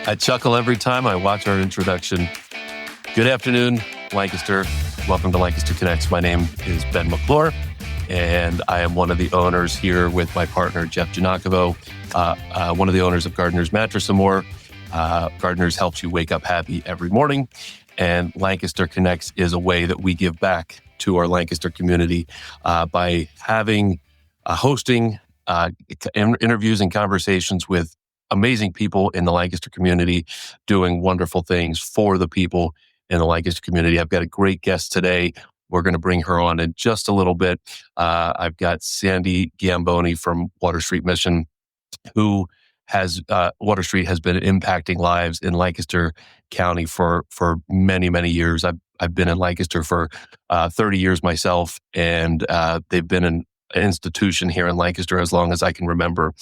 I chuckle every time I watch our introduction. Good afternoon, Lancaster. Welcome to Lancaster Connects. My name is Ben McClure, and I am one of the owners here with my partner, Jeff Giannakovo, one of the owners of Gardener's Mattress and More. Gardeners helps you wake up happy every morning, and Lancaster Connects is a way that we give back to our Lancaster community by hosting interviews and conversations with amazing people in the Lancaster community doing wonderful things for the people in the Lancaster community. I've got a great guest today. We're going to bring her on in just a little bit. I've got Sandy Gambone from Water Street Mission, who has Water Street has been impacting lives in Lancaster County for many, many years. I've been in Lancaster for 30 years myself, and they've been an institution here in Lancaster as long as I can remember.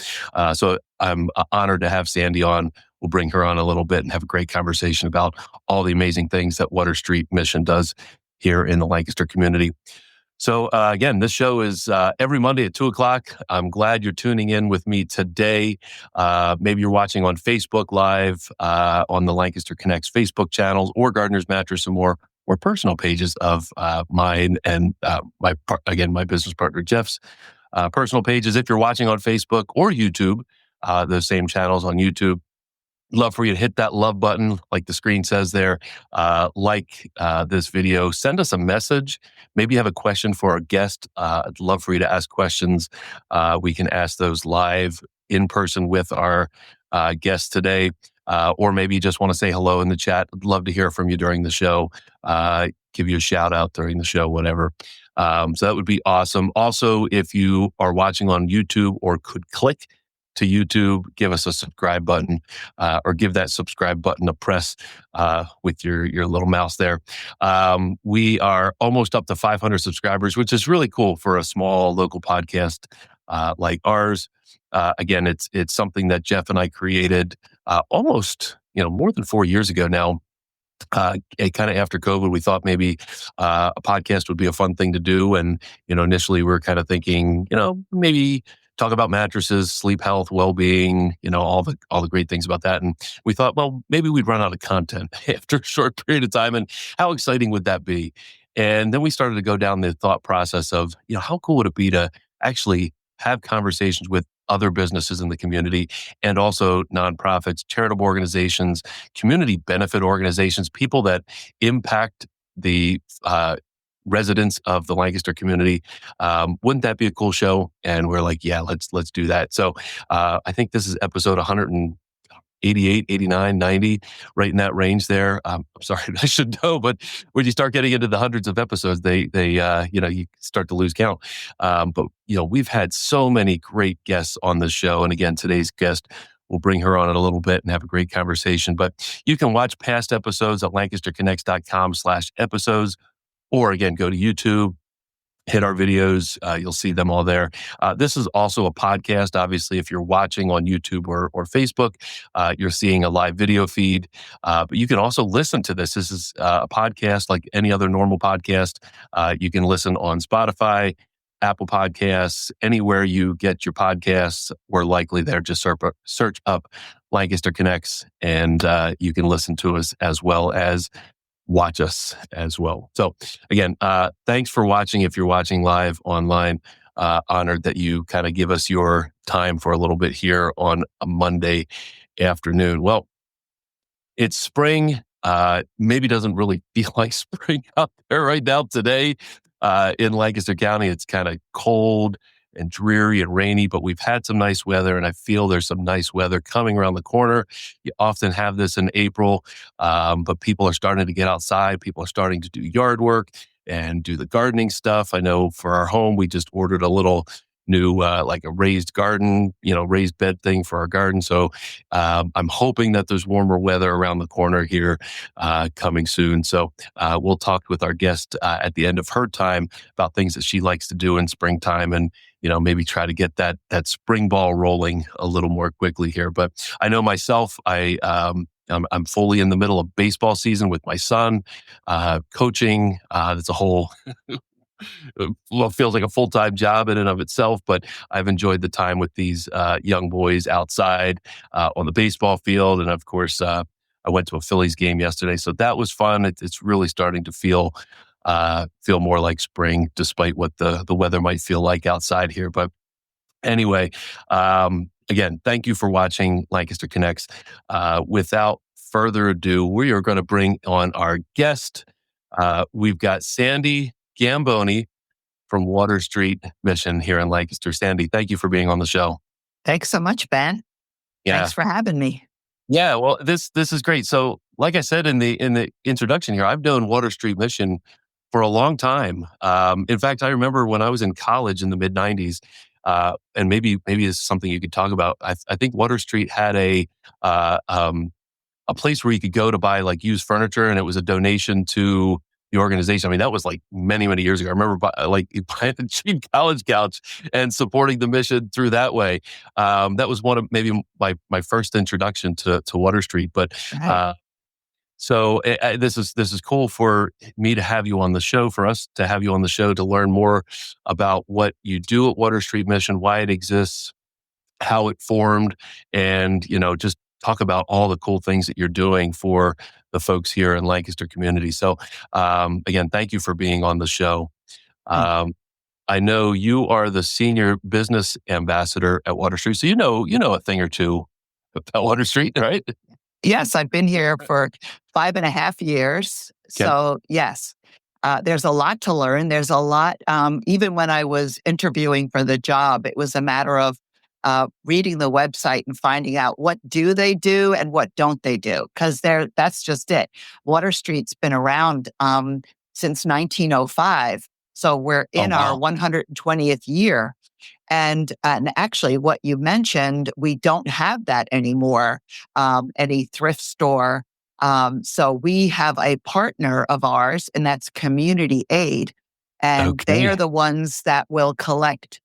So I'm honored to have Sandy on. We'll bring her on a little bit and have a great conversation about all the amazing things that Water Street Mission does here in the Lancaster community. So again, this show is every Monday at 2:00. I'm glad you're tuning in with me today. Maybe you're watching on Facebook Live, on the Lancaster Connects Facebook channels, or Gardener's Mattress and More, or personal pages of mine and my business partner Jeff's personal pages. If you're watching on Facebook or YouTube, those same channels on YouTube, love for you to hit that love button, like the screen says there. Like this video, send us a message. Maybe you have a question for our guest. I'd love for you to ask questions. We can ask those live in person with our guest today. Or maybe you just want to say hello in the chat. I'd love to hear from you during the show. Give you a shout out during the show, whatever. So that would be awesome. Also, if you are watching on YouTube or could click to YouTube, give us a subscribe button, or give that subscribe button a press with your little mouse there. We are almost up to 500 subscribers, which is really cool for a small local podcast like ours. Again, it's something that Jeff and I created almost more than 4 years ago now. Kind of after COVID, we thought maybe a podcast would be a fun thing to do, and initially we were kind of thinking, maybe talk about mattresses, sleep health, well-being, all the great things about that. And we thought, well, maybe we'd run out of content after a short period of time, and how exciting would that be? And then we started to go down the thought process of, how cool would it be to actually have conversations with other businesses in the community, and also nonprofits, charitable organizations, community benefit organizations, people that impact the residents of the Lancaster community. Wouldn't that be a cool show? And we're like, yeah, let's do that. So I think this is episode 188, 89, 90, right in that range there. I'm sorry, I should know, but when you start getting into the hundreds of episodes, they you start to lose count. But we've had so many great guests on this show, and again, today's guest, we'll bring her on in a little bit and have a great conversation. But you can watch past episodes at lancasterconnects.com/episodes, or again, go to YouTube, hit our videos. You'll see them all there. This is also a podcast. Obviously, if you're watching on YouTube or Facebook, you're seeing a live video feed. But you can also listen to this. This is a podcast like any other normal podcast. You can listen on Spotify, Apple Podcasts, anywhere you get your podcasts. We're likely there. Just search up Lancaster Connects, and you can listen to us as well as watch us as well. So again, thanks for watching. If you're watching live online, honored that you kind of give us your time for a little bit here on a Monday afternoon. Well, it's spring. Maybe doesn't really feel like spring out there right now today in Lancaster County. It's kind of cold and dreary and rainy, but we've had some nice weather, and I feel there's some nice weather coming around the corner. You often have this in April, but people are starting to get outside. People are starting to do yard work and do the gardening stuff. I know for our home, we just ordered a little new, like a raised garden, raised bed thing for our garden. So I'm hoping that there's warmer weather around the corner here coming soon. So we'll talk with our guest at the end of her time about things that she likes to do in springtime, and maybe try to get that spring ball rolling a little more quickly here. But I know myself, I'm fully in the middle of baseball season with my son, coaching. That's a whole well, feels like a full-time job in and of itself, but I've enjoyed the time with these young boys outside on the baseball field. And of course, I went to a Phillies game yesterday, so that was fun. It's really starting to feel more like spring, despite what the weather might feel like outside here. But anyway, again, thank you for watching Lancaster Connects. Without further ado, we are going to bring on our guest. We've got Sandy Gambone from Water Street Mission here in Lancaster. Sandy, thank you for being on the show. Thanks so much, Ben. Yeah. Thanks for having me. Yeah, well, this is great. So, like I said in the introduction here, I've known Water Street Mission for a long time. In fact, I remember when I was in college in the mid '90s, and maybe it's something you could talk about. I think Water Street had uh, um, a place where you could go to buy like used furniture, and it was a donation to the organization. I mean, that was like many, many years ago. I remember buying a cheap college couch and supporting the mission through that way. That was one of maybe my first introduction to Water Street. But Right. so this is cool for me to have you on the show, for us to have you on the show to learn more about what you do at Water Street Mission, why it exists, how it formed, and just talk about all the cool things that you're doing for the folks here in Lancaster community. So again, thank you for being on the show. Thank you. Um, I know you are the senior business ambassador at Water Street, so you know a thing or two about Water Street, right? Yes, I've been here for 5.5 years. Okay. So, yes, there's a lot to learn. There's a lot. Even when I was interviewing for the job, it was a matter of reading the website and finding out what do they do and what don't they do. Because that's just it. Water Street's been around since 1905. So we're Oh in our wow. 120th year. And actually, what you mentioned, we don't have that anymore, any thrift store. So we have a partner of ours, and that's Community Aid. And they are Okay. the ones that will collect,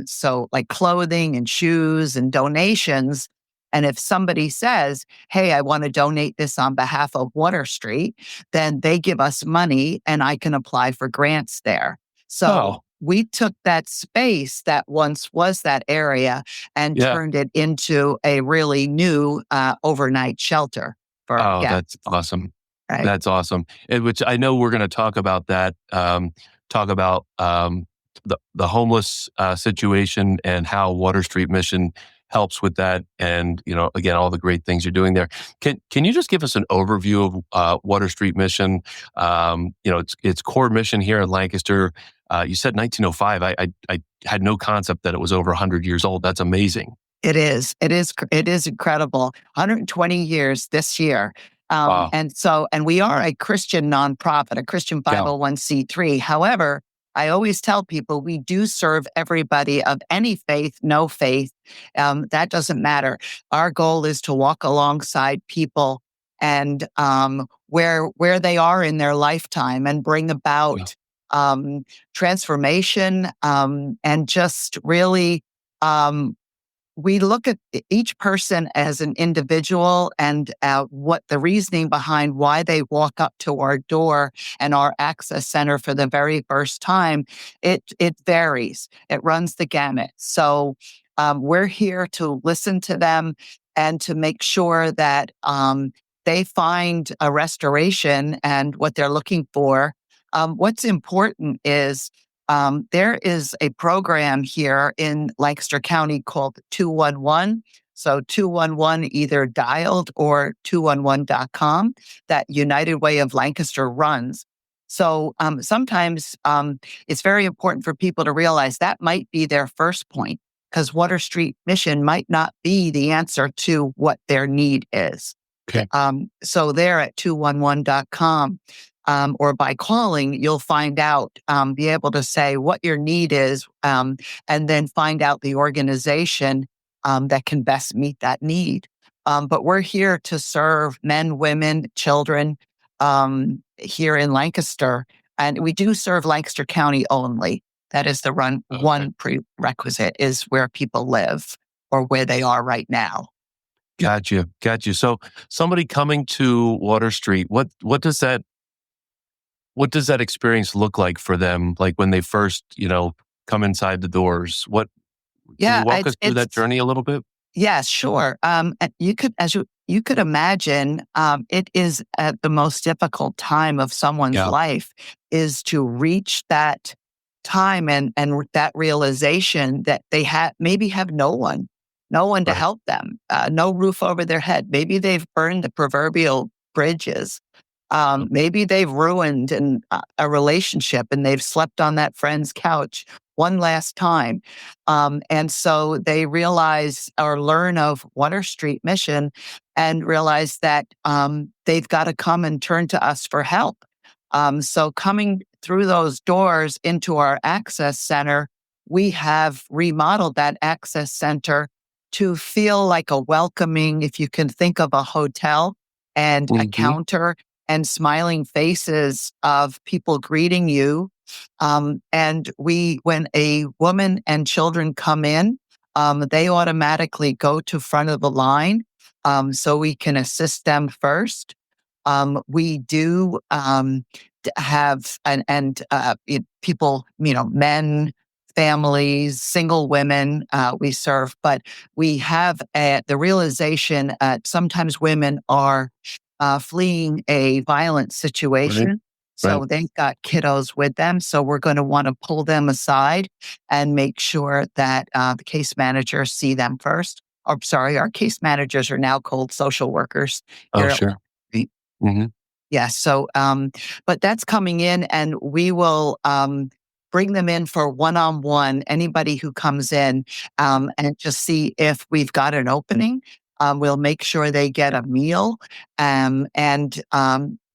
so like clothing and shoes and donations. And if somebody says, hey, I want to donate this on behalf of Water Street, then they give us money and I can apply for grants there. So Oh we took that space that once was that area and yeah. turned it into a really new overnight shelter for Oh, guests, that's awesome. right? That's awesome. Which I know we're going to talk about that. Talk about the homeless situation and how Water Street Mission helps with that, and again all the great things you're doing there. Can you just give us an overview of Water Street Mission? Its core mission here in Lancaster. You said 1905. I had no concept that it was over 100 years old. That's amazing. It is. It is incredible. 120 years this year. Wow. And we are a Christian nonprofit, a Christian Yeah. 501(c)(3). However, I always tell people we do serve everybody of any faith, no faith. That doesn't matter. Our goal is to walk alongside people and where they are in their lifetime and bring Yeah. about transformation and just really um, we look at each person as an individual and what the reasoning behind why they walk up to our door and our access center for the very first time. It varies. It runs the gamut. So we're here to listen to them and to make sure that they find a restoration and what they're looking for. What's important is there is a program here in Lancaster County called 211. So 211 either dialed or 211.com that United Way of Lancaster runs. So sometimes it's very important for people to realize that might be their first point because Water Street Mission might not be the answer to what their need is. Okay. So they're at 211.com. Or by calling, you'll find out, be able to say what your need is, and then find out the organization that can best meet that need. But we're here to serve men, women, children here in Lancaster. And we do serve Lancaster County only. That is the Okay. one prerequisite is where people live or where they are right now. Got you. So somebody coming to Water Street, what does that what does that experience look like for them? Like when they first, come inside the doors, can you Yeah, walk us through that it's journey a little bit? yeah, sure. And you could imagine, it is at the most difficult time of someone's Yeah. life is to reach that time and that realization that they have no one to Right. help them, no roof over their head. Maybe they've burned the proverbial bridges. Yep. Maybe they've ruined a relationship and they've slept on that friend's couch one last time. And so they realize or learn of Water Street mission and realize that they've got to come and turn to us for help. So coming through those doors into our access center, we have remodeled that access center to feel like a welcoming, if you can think of a hotel and a Hmm. counter and smiling faces of people greeting you. When a woman and children come in, they automatically go to front of the line, so we can assist them first. We do have people, men, families, single women, we serve, but we have the realization sometimes women are fleeing a violent Right. situation. Right. So they've got kiddos with them. So we're going to want to pull them aside and make sure that the case managers see them first. Oh, sorry, our case managers are now called social workers Oh, here at sure. Hmm. yeah. So, but that's coming in, and we will bring them in for one-on-one. Anybody who comes in, and just see if we've got an opening. We'll make sure they get a meal, and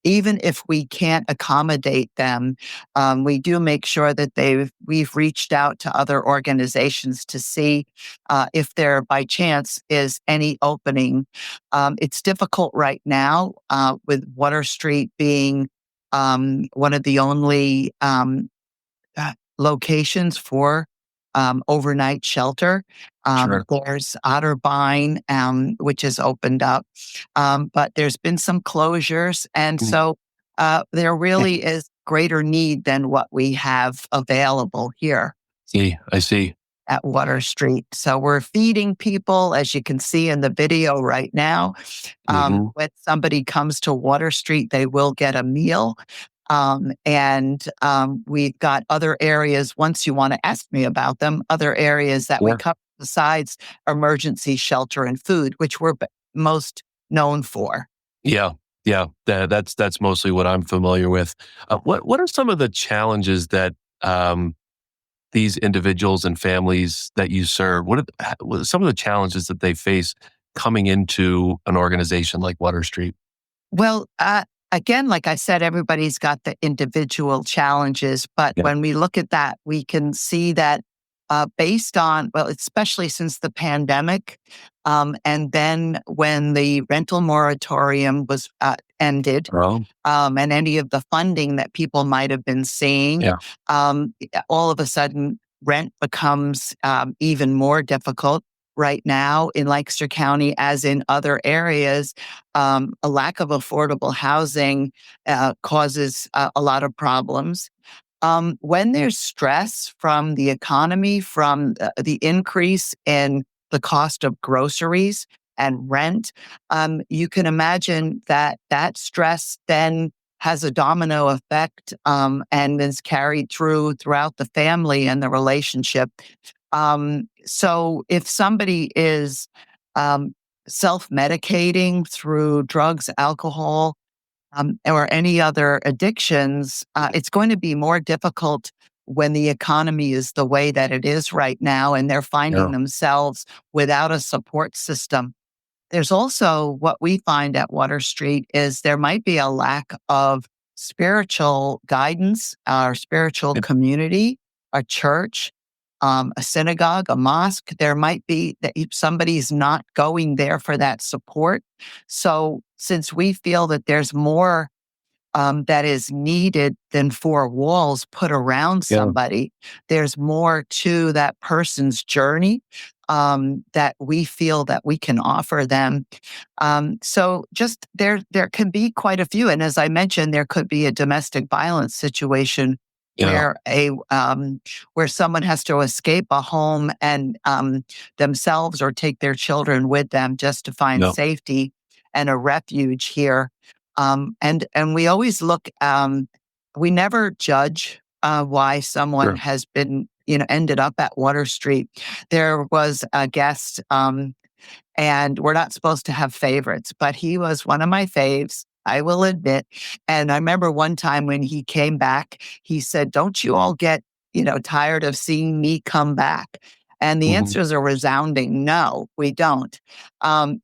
even if we can't accommodate them, we do make sure that we've reached out to other organizations to see if there by chance is any opening. It's difficult right now with Water Street being one of the only locations for overnight shelter. Sure. There's Otterbein, which has opened up, but there's been some closures. And Mm. so there really is greater need than what we have available here I see. at Water Street. So we're feeding people, as you can see in the video right now. Hmm. When somebody comes to Water Street, they will get a meal. We've got other areas, once you want to ask me about them, other areas that we Yeah. cover besides emergency shelter and food, which we're most known for. Yeah. Yeah. That's mostly what I'm familiar with. What are some of the challenges that um, these individuals and families that you serve? What are some of the challenges that they face coming into an organization like Water Street? Well, again, like I said, everybody's got the individual challenges, but Yeah. when we look at that, we can see that based on, well, especially since the pandemic, and then when the rental moratorium was ended, Oh, and any of the funding that people might have been seeing, yeah. all of a sudden rent becomes even more difficult. Right now in Lancaster County, as in other areas, a lack of affordable housing causes a lot of problems. When there's stress from the economy, from the increase in the cost of groceries and rent, you can imagine that that stress then has a domino effect and is carried throughout the family and the relationship. So if somebody is um, self-medicating through drugs, alcohol, or any other addictions, it's going to be more difficult when the economy is the way that it is right now and they're finding Yeah. themselves without a support system. There's also what we find at Water Street is there might be a lack of spiritual guidance, or spiritual It- community, a church, a synagogue, a mosque. There might be that if somebody's not going there for that support. So since we feel that there's more that is needed than four walls put around somebody. There's more to that person's journey that we feel that we can offer them. So just there can be quite a few. And as I mentioned, there could be a domestic violence situation Yeah. where someone has to escape a home and themselves or take their children with them just to find No. safety and a refuge here. And we always look. We never judge why someone Sure. has been, ended up at Water Street. There was a guest, and we're not supposed to have favorites, but he was one of my faves, I will admit. And I remember one time when he came back, he said, "Don't you all get, tired of seeing me come back?" And the Hmm. answer is a resounding no, we don't.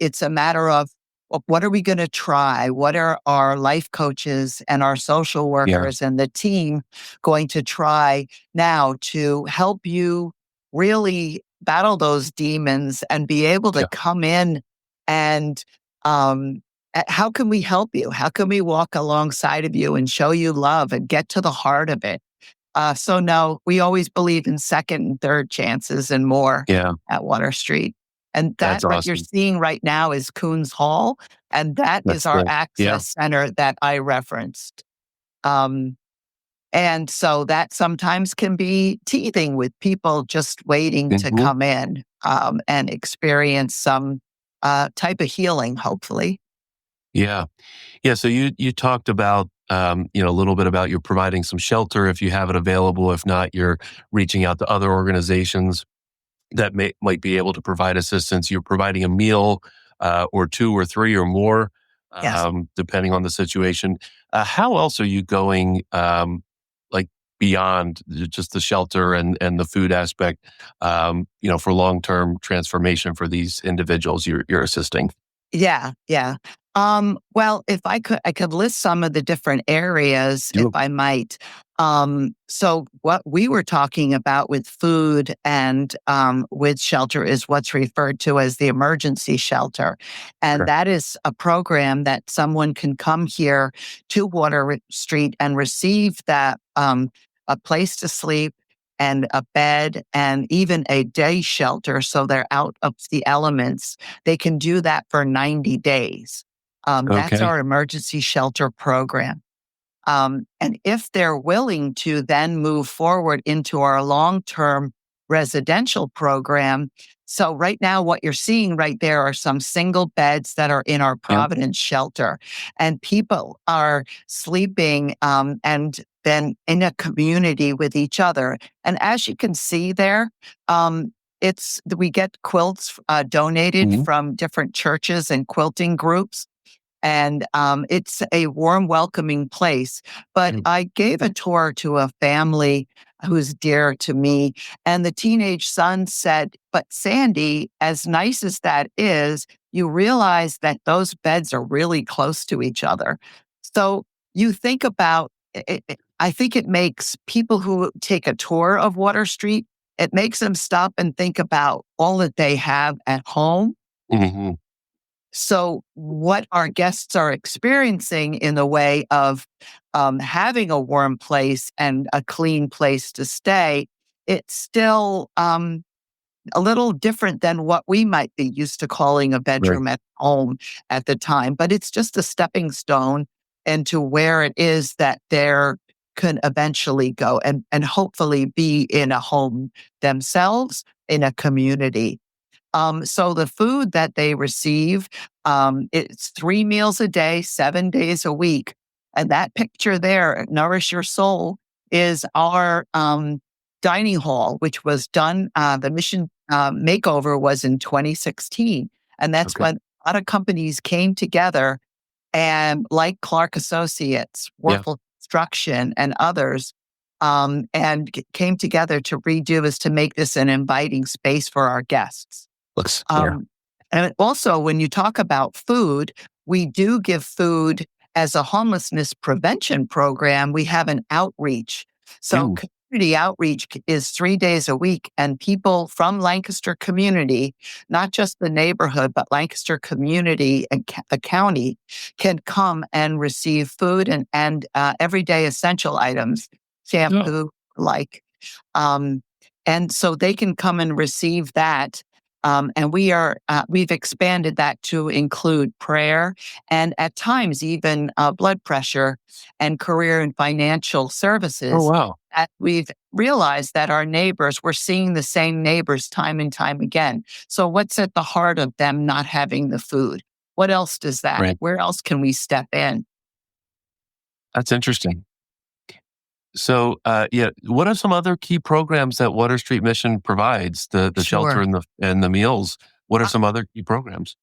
It's a matter of, well, what are we going to try? What are our life coaches and our social Yeah. workers and the team going to try now to help you really battle those demons and be able to Yeah. come in and how can we help you? How can we walk alongside of you and show you love and get to the heart of it? So no, we always believe in second and third chances and more Yeah. at Water Street. And that That's what you're awesome. seeing right now is Coons Hall, and that is That's our great. Yeah. access center that I referenced. Um, and so that sometimes can be teething with people just waiting to Hmm. come in and experience some type of healing, hopefully. Yeah. Yeah. So you talked about a little bit about you're providing some shelter if you have it available. If not, you're reaching out to other organizations that might be able to provide assistance. You're providing a meal or two or three or more, Yes. depending on the situation. How else are you going, like beyond just the shelter and the food aspect, for long term transformation for these individuals you're assisting? Yeah, yeah. Well, if I could list some of the different areas, if Do I might. So what we were talking about with food and with shelter is what's referred to as the emergency shelter. And Sure. that is a program that someone can come here to Street and receive that a place to sleep and a bed and even a day shelter so they're out of the elements. They can do that for 90 days. That's Okay. our emergency shelter program. And if they're willing to then move forward into our long term residential program. So, right now, what you're seeing right there are some single beds that are in our Yeah. Providence shelter, and people are sleeping and then in a community with each other. And as you can see there, we get quilts donated Hmm. from different churches and quilting groups, and it's a warm, welcoming place. But I gave a tour to a family who's dear to me, and the teenage son said, "But Sandy, as nice as that is, you realize that those beds are really close to each other." So you think about I think it makes people who take a tour of Water Street, it makes them stop and think about all that they have at home. Hmm. So, what our guests are experiencing in the way of having a warm place and a clean place to stay, it's still a little different than what we might be used to calling a Right. bedroom at home at the time. But it's just a stepping stone into where it is that there can eventually go and hopefully be in a home themselves, in a community. So the food that they receive, it's 3 meals a day, 7 days a week. And that picture there, Nourish Your Soul, is our dining hall, which was done. The mission makeover was in 2016. And that's Okay. when a lot of companies came together and, like Clark Associates, Yeah. Warfel Construction, and others, and came together to redo is to make this an inviting space for our guests. Looks. Yeah. Um, and also, when you talk about food, we do give food as a homelessness prevention program. We have an outreach. So Do. community outreach is 3 days a week, and people from Lancaster community, not just the neighborhood, but Lancaster community and county, can come and receive food and everyday essential items, Oh, shampoo, like, um, and so they can come and receive that. And we've expanded that to include prayer and at times even blood pressure and career and financial oh, services. wow. We've realized that our neighbors, we're seeing the same neighbors time and time again. So what's at the heart of them not having the food? What else does that? Right. Where else can we step in? That's interesting. So, yeah, what are some other key programs that Water Street Mission provides? The shelter Sure. and the meals. What are some other key programs?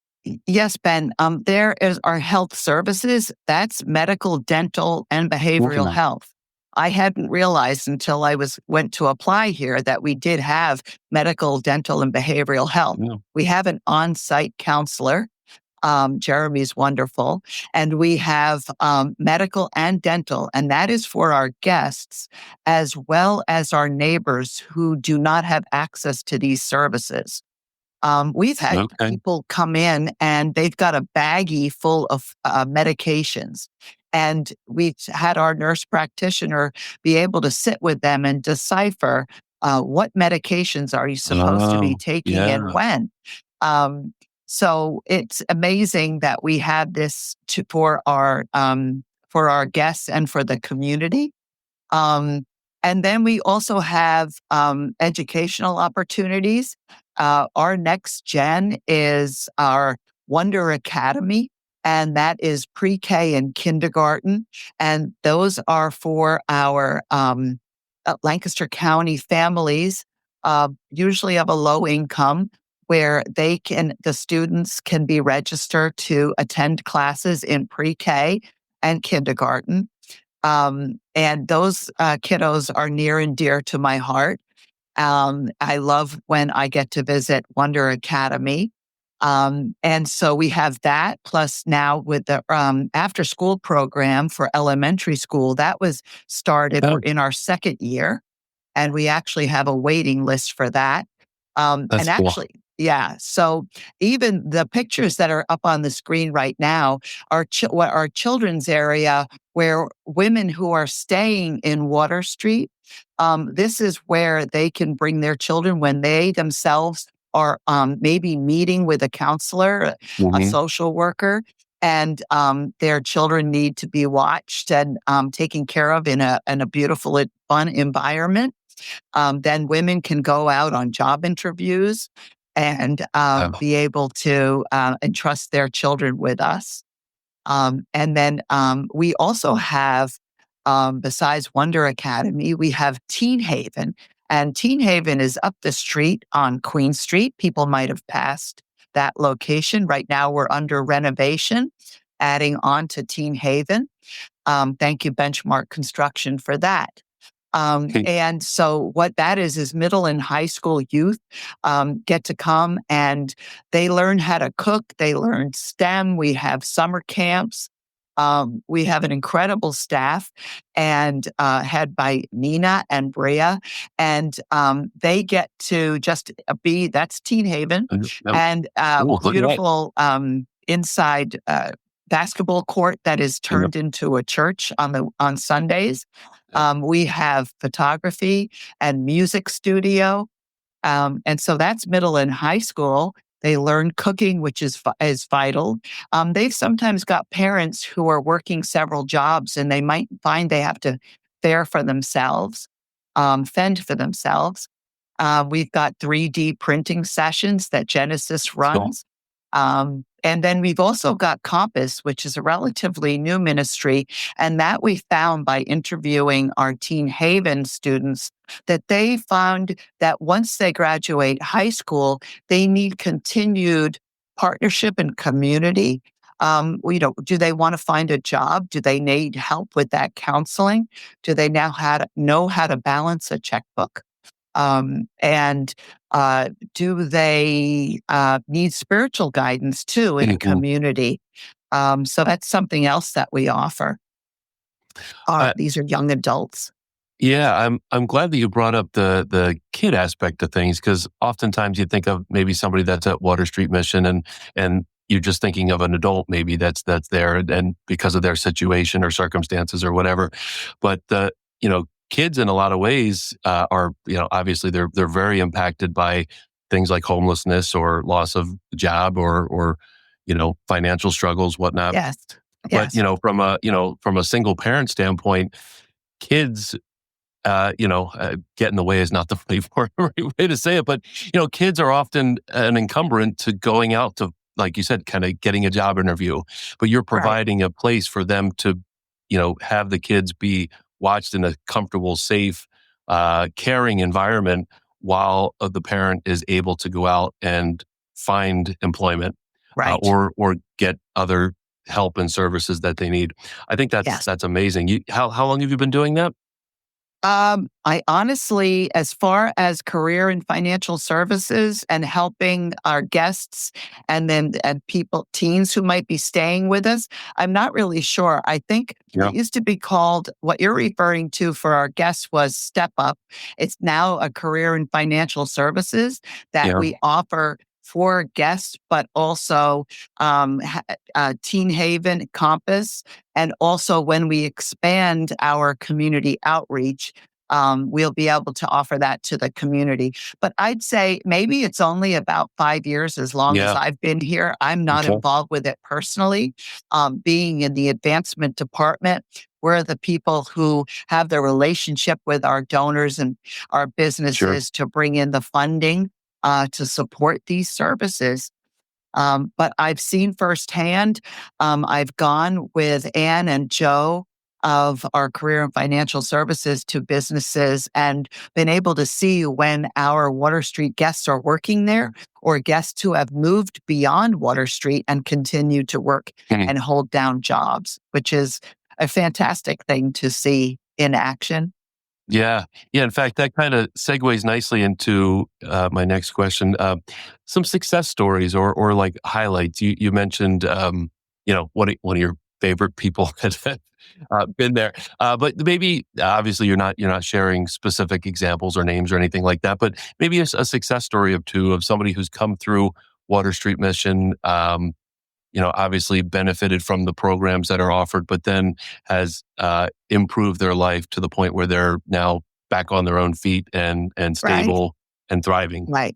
Yes, Ben. There is our health services. That's medical, dental, and behavioral Okay. health. I hadn't realized until went to apply here that we did have medical, dental, and behavioral health. Yeah. We have an on-site counselor. Jeremy's wonderful, and we have medical and dental, and that is for our guests as well as our neighbors who do not have access to these services. We've had Okay. people come in and they've got a baggie full of medications. And we've had our nurse practitioner be able to sit with them and decipher what medications are you supposed to be Oh, taking and yeah. when. Um, so it's amazing that we have this for our guests and for the community. Um, and then we also have educational opportunities. Our next gen is our Wonder Academy, and that is pre-K and kindergarten. And those are for our Lancaster County families, usually of a low income, where the students can be registered to attend classes in pre-K and kindergarten. And those kiddos are near and dear to my heart. I love when I get to visit Wonder Academy. And so we have that. Plus, now with the after school program for elementary school, that was started. We're Oh, in our second year, and we actually have a waiting list for that. And that's cool. actually, yeah. So even the pictures that are up on the screen right now are what our children's area, where women who are staying in Water Street, this is where they can bring their children when they themselves are maybe meeting with a counselor, a Hmm. social worker, and their children need to be watched and taken care of in a beautiful, fun environment. Then women can go out on job interviews and Oh, be able to entrust their children with us. And then we also have, besides Wonder Academy, we have Teen Haven. And Teen Haven is up the street on Queen Street. People might have passed that location. Right now, we're under renovation, adding on to Teen Haven. Thank you, Benchmark Construction, for that. okay. And so what that is middle and high school youth get to come and they learn how to cook. They learn STEM. We have summer camps. We have an incredible staff and head by Nina and Bria. And they get to just that's Teen Haven Oh, and cool. Look at that. beautiful inside basketball court that is Yeah. turned into a church on Sundays. Yeah. We have photography and music studio. And so that's middle and high school. They learn cooking, which is vital. They've sometimes got parents who are working several jobs and they might find they have to fend for themselves. We've got 3D printing sessions that Genesis Cool. runs. And then we've also got Compass, which is a relatively new ministry. And that we found by interviewing our Teen Haven students that they found that once they graduate high school, they need continued partnership and community. Do they want to find a job? Do they need help with that counseling? Do they now know how to balance a checkbook? And do they need spiritual guidance too in a Mhm. community? So that's something else that we offer. Uh, These are young adults. Yeah, I'm glad that you brought up the kid aspect of things, because oftentimes you think of maybe somebody that's at Water Street Mission, and you're just thinking of an adult maybe that's there, and because of their situation or circumstances or whatever. But kids in a lot of ways are, obviously they're very impacted by things like homelessness or loss of job, or financial struggles, whatnot. Yes. But Yes. from a single parent standpoint, kids get in the way is not the right way to say it, but kids are often an encumbrance to going out to, like you said, kind of getting a job interview. But you're Right. providing a place for them to, have the kids be watched in a comfortable, safe, caring environment, while the parent is able to go out and find employment, Right. or get other help and services that they need. I think that's Yes. that's amazing. How long have you been doing that? I honestly, as far as career and financial services and helping our guests and people, teens who might be staying with us, I'm not really sure. I think Yeah. it used to be called, what you're referring to for our guests was Step Up. It's now a career and financial services that Yeah. we offer for guests, but also Teen Haven, Compass, and also when we expand our community outreach, we'll be able to offer that to the community. But I'd say maybe it's only about 5 years as long as Yeah. I've been here. I'm not Okay. involved with it personally. Being in the advancement department, we're the people who have the relationship with our donors and our Sure. businesses to bring in the funding to support these services. But I've seen firsthand, I've gone with Ann and Joe of our career and financial services to businesses and been able to see when our Water Street guests are working there, or guests who have moved beyond Water Street and continue to work Mhm. and hold down jobs, which is a fantastic thing to see in action. Yeah. Yeah. In fact, that kind of segues nicely into my next question. Some success stories, or like highlights. You mentioned, one of your favorite people has been there, but maybe obviously you're not sharing specific examples or names or anything like that. But maybe a success story of two, of somebody who's come through Water Street Mission. Obviously benefited from the programs that are offered, but then has improved their life to the point where they're now back on their own feet, and Right. stable and thriving. Right.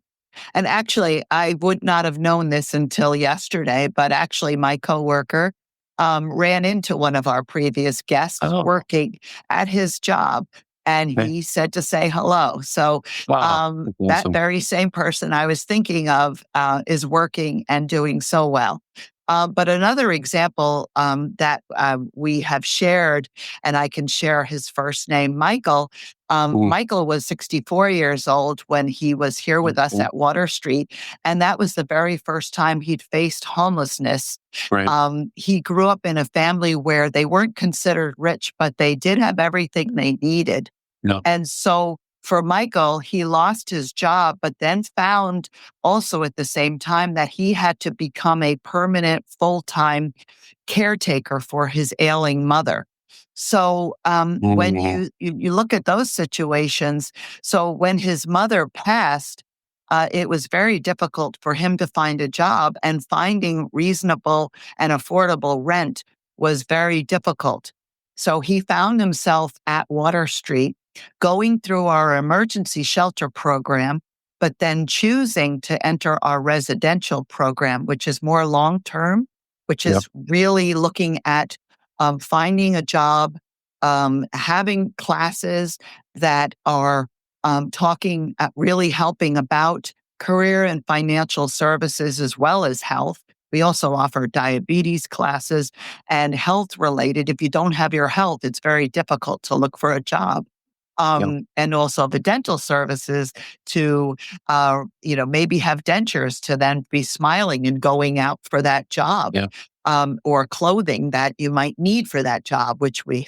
And actually, I would not have known this until yesterday, but actually, my coworker ran into one of our previous guests Oh, working at his job, and okay. he said to say hello. So Wow. That's that awesome. very same person I was thinking of is working and doing so well. But another example that we have shared, and I can share his first name, Michael. Mm, Michael was 64 years old when he was here with us mm, at Water Street, and that was the very first time he'd faced homelessness. right. He grew up in a family where they weren't considered rich, but they did have everything they needed. No. And so for Michael, he lost his job, but then found also at the same time that he had to become a permanent full time caretaker for his ailing mother. So when Mm, you look at those situations, so when his mother passed, it was very difficult for him to find a job, and finding reasonable and affordable rent was very difficult. So he found himself at Water Street going through our emergency shelter program, but then choosing to enter our residential program, which is more long term, which yep. is really looking at finding a job, having classes that are talking, really helping about career and financial services as well as health. We also offer diabetes classes and health related. If you don't have your health, it's very difficult to look for a job. Yep. And also the dental services to, maybe have dentures to then be smiling and going out for that job, Yeah. or clothing that you might need for that job, which we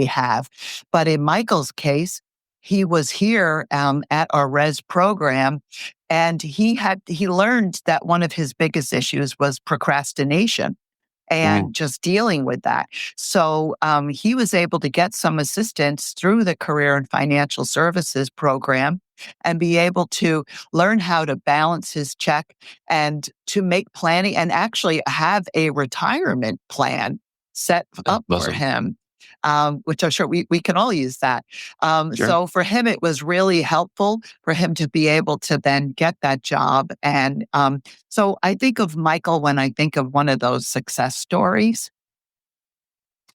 have. But in Michael's case, he was here at our res program, and he learned that one of his biggest issues was procrastination. and just dealing with that. So he was able to get some assistance through the Career and Financial Services program and be able to learn how to balance his check and to make planning and actually have a retirement plan set up for Awesome. him. Which I'm sure we can all use that. Sure. So for him, it was really helpful for him to be able to then get that job. And so I think of Michael when I think of one of those success stories.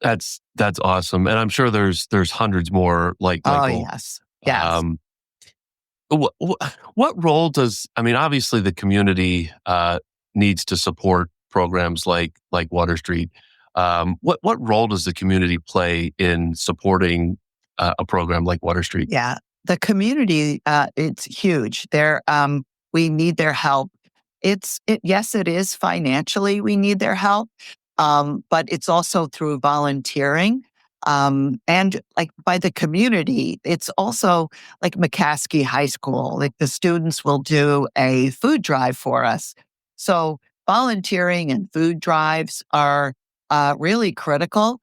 That's awesome. And I'm sure there's hundreds more like Oh, Michael. yes. Yes. What role does, I mean, obviously the community needs to support programs like Water Street. What role does the community play in supporting a program like Water Street? Yeah. The community, it's huge. We need their help. Yes, it is financially we need their help, but it's also through volunteering. And like by the community, it's also like McCaskey High School, like the students will do a food drive for us. So volunteering and food drives are really critical.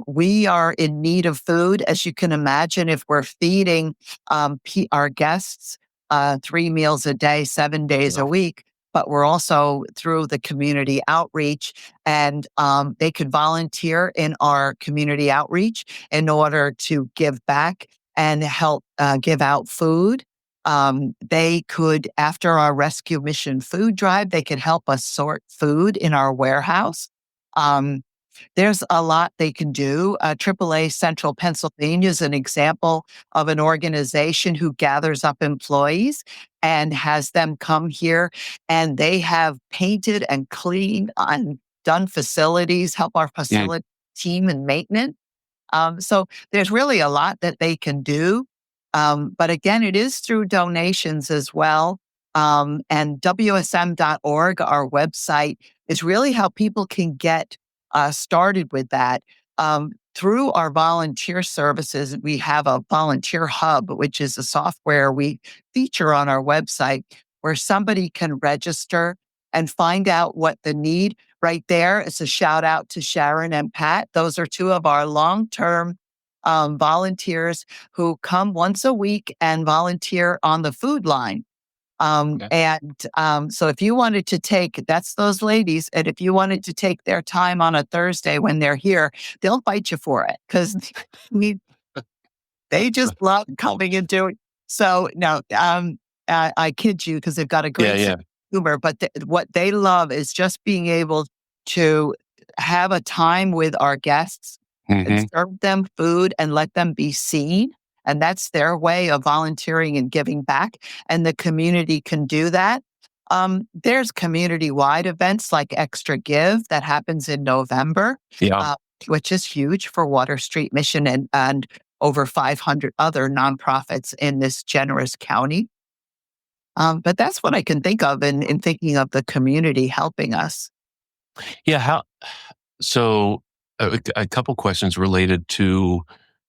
We are in need of food, as you can imagine, if we're feeding our guests 3 meals a day, 7 days a week. But we're also through the community outreach, and they could volunteer in our community outreach in order to give back and help give out food. They could, after our rescue mission food drive, they could help us sort food in our warehouse. There's a lot they can do. AAA Central Pennsylvania is an example of an organization who gathers up employees and has them come here, and they have painted and cleaned and done facilities, help our facility team in maintenance. So there's really a lot that they can do. But again, it is through donations as well. And WSM.org, our website, is really how people can get started with that. Through our volunteer services, we have a volunteer hub, which is a software we feature on our website where somebody can register and find out what the need right there. It's a shout out to Sharon and Pat. Those are two of our long-term volunteers who come once a week and volunteer on the food line. So if you wanted to take, that's those ladies, and if you wanted to take their time on a Thursday when they're here, they'll fight you for it because they just love coming and doing. So no, I kid you because they've got a great sense of humor, but what they love is just being able to have a time with our guests and serve them food and let them be seen. And that's their way of volunteering and giving back. And the community can do that. There's community-wide events like Extra Give that happens in November, which is huge for Water Street Mission and over 500 other nonprofits in this generous county. But that's what I can think of in thinking of the community helping us. Yeah. So a couple questions related to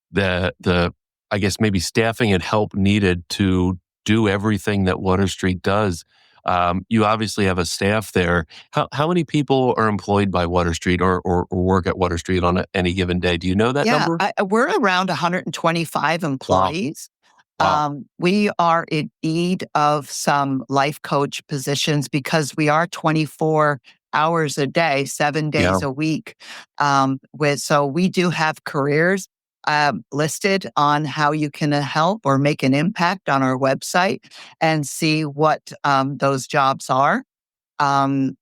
the I guess maybe staffing and help needed to do everything that Water Street does. You obviously have a staff there. How many people are employed by Water Street or work at Water Street on any given day? Do you know that number? We're around 125 employees. Wow. We are in need of some life coach positions because we are 24 hours a day, 7 days a week. So we do have careers listed on how you can help or make an impact on our website and see what those jobs are. There's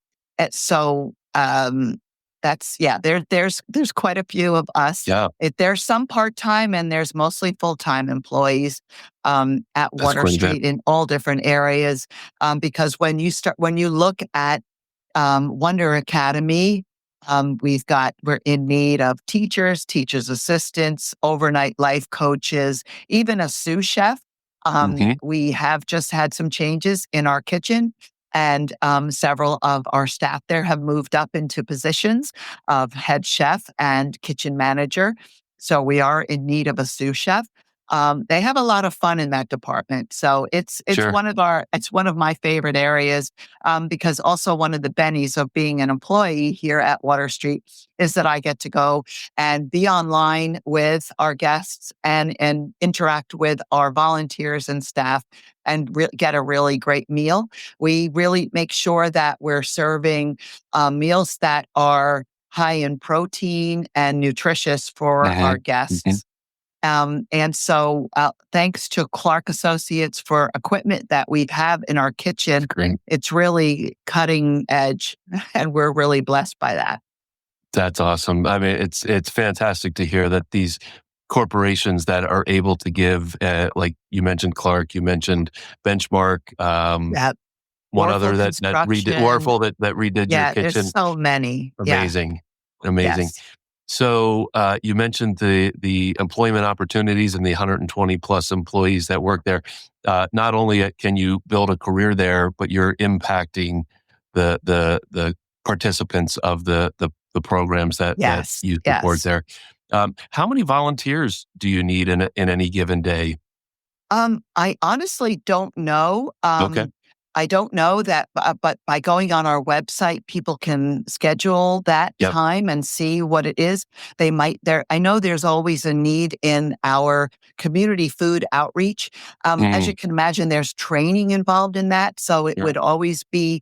quite a few of us. There's some part-time and there's mostly full-time employees at Water Street in all different areas. Because when you look at Wonder Academy, we're in need of teachers assistants, overnight life coaches, even a sous chef. We have just had some changes in our kitchen, and several of our staff there have moved up into positions of head chef and kitchen manager. So we are in need of a sous chef. They have a lot of fun in that department. So it's Sure. one of my favorite areas, because also one of the bennies of being an employee here at Water Street is that I get to go and be online with our guests and interact with our volunteers and staff and get a really great meal. We really make sure that we're serving meals that are high in protein and nutritious for Mhm. our Mhm. guests. And so thanks to Clark Associates for equipment that we have in our kitchen, Great. it's really cutting edge, and we're really blessed by that. That's awesome. I mean, it's fantastic to hear that these corporations that are able to give, like you mentioned, Clark, you mentioned Benchmark, That one Warfel other that redid construction. Warfel that redid your Yeah, there's kitchen. so many. Yeah. Amazing, amazing. Yes. So you mentioned the employment opportunities and the 120 plus employees that work there. Not only can you build a career there, but you're impacting the participants of the programs that Yes. you support Yes. there. How many volunteers do you need in any given day? I honestly don't know. Okay. I don't know that, but by going on our website, people can schedule that Yep. time and see what it is. They might there. I know there's always a need in our community food outreach. As you Mm, can imagine, there's training involved in that, so it yeah. would always be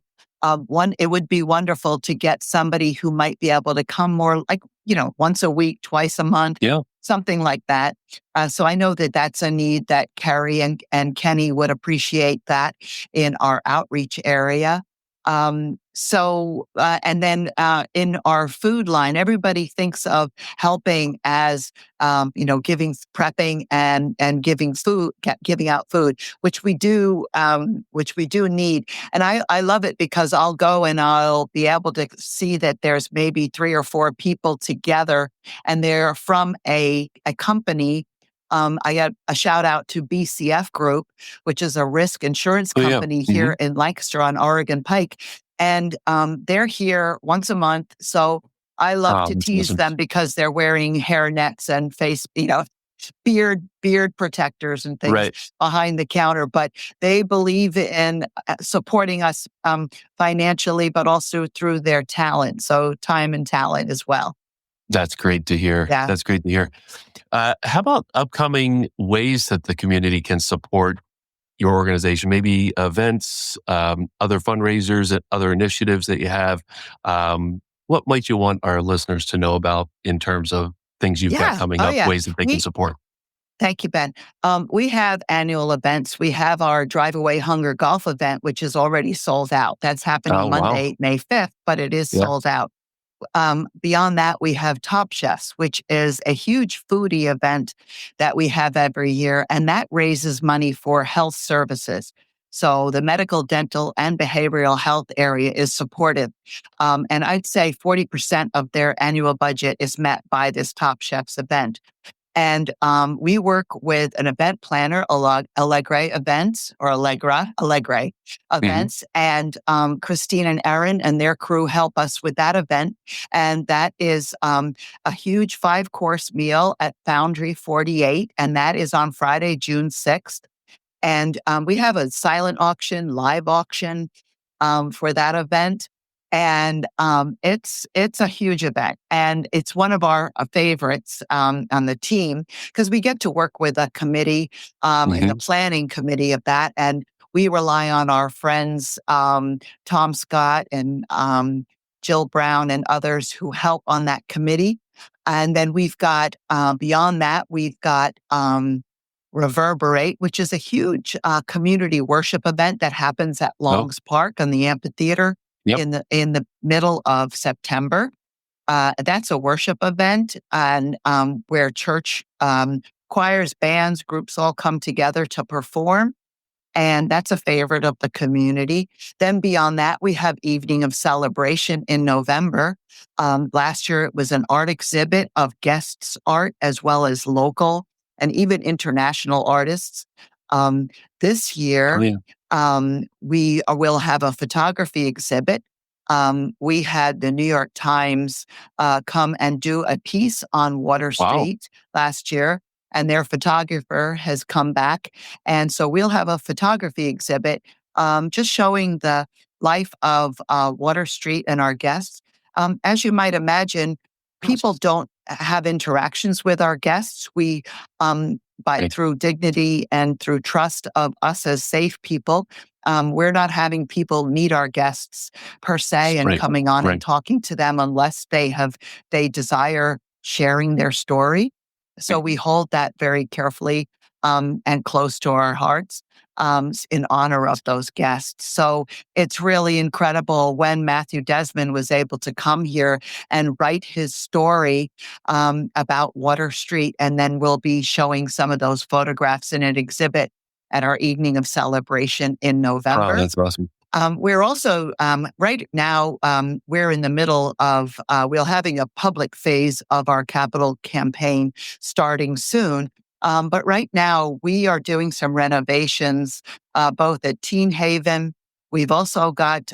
one. It would be wonderful to get somebody who might be able to come more, like once a week, twice a month, Yeah. something like that. So I know that that's a need that Carrie and Kenny would appreciate that in our outreach area. And then in our food line, everybody thinks of helping as, giving, prepping and giving food, giving out food, which we do need. And I love it because I'll go and I'll be able to see that there's maybe 3 or 4 people together and they're from a company. I got a shout out to BCF Group, which is a risk insurance Oh yeah. company Hmm. here in Lancaster on Oregon Pike. And they're here once a month. So I love to That's tease awesome. them because they're wearing hair nets and beard protectors and things Right. behind the counter. But they believe in supporting us financially, but also through their talent. So time and talent as well. That's great to hear. Yeah. That's great to hear. How about upcoming ways that the community can support your organization? Maybe events, other fundraisers, and other initiatives that you have. What might you want our listeners to know about in terms of things you've got Yeah. coming Oh, up, yeah. ways that they can We support? Thank you, Ben. We have annual events. We have our Drive Away Hunger Golf event, which is already sold out. That's happening Oh, wow. Monday, May 5th, but it is Yeah. sold out. Beyond that, we have Top Chefs, which is a huge foodie event that we have every year, and that raises money for health services. So the medical, dental, and behavioral health area is supported. And I'd say 40% of their annual budget is met by this Top Chefs event. And we work with an event planner, Allegre Events or Allegre Hmm. Events, and Christine and Aaron and their crew help us with that event. And that is a huge 5-course meal at Foundry 48, and that is on Friday, June 6th. And we have a silent auction, live auction for that event. And it's a huge event, and it's one of our favorites on the team because we get to work with a committee in the Hmm. planning committee of that, and we rely on our friends Tom Scott and Jill Brown and others who help on that committee. And then we've got beyond that, we've got Reverberate, which is a huge community worship event that happens at Oh, Longs Park on the amphitheater yep. in the middle of September. That's a worship event and where church choirs, bands, groups all come together to perform. And that's a favorite of the community. Then beyond that, we have Evening of Celebration in November. Last year, it was an art exhibit of guests' art as well as local and even international artists. Um, this Oh, year, yeah. we will have a photography exhibit. We had the New York Times come and do a piece on Water Wow. Street last year. and their photographer has come back. And so we'll have a photography exhibit just showing the life of Water Street and our guests. As you might imagine, people don't have interactions with our guests. We, through dignity and through trust of us as safe people, we're not having people meet our guests per se and coming on and talking to them unless they desire sharing their story. So we hold that very carefully and close to our hearts in honor of those guests. So it's really incredible when Matthew Desmond was able to come here and write his story about Water Street. And then we'll be showing some of those photographs in an exhibit at our evening of celebration in November. Oh, that's awesome. We're also, right now, we're in the middle of, we're having a public phase of our capital campaign starting soon. But right now, we are doing some renovations, both at Teen Haven. We've also got,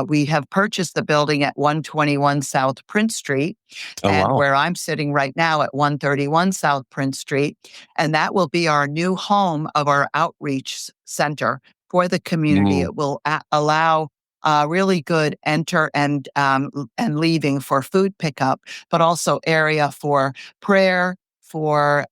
we have purchased the building at 121 South Prince Street, where I'm sitting right now at 131 South Prince Street. And that will be our new home of our outreach center for the community. It will allow really good enter and leaving for food pickup, but also area for prayer, for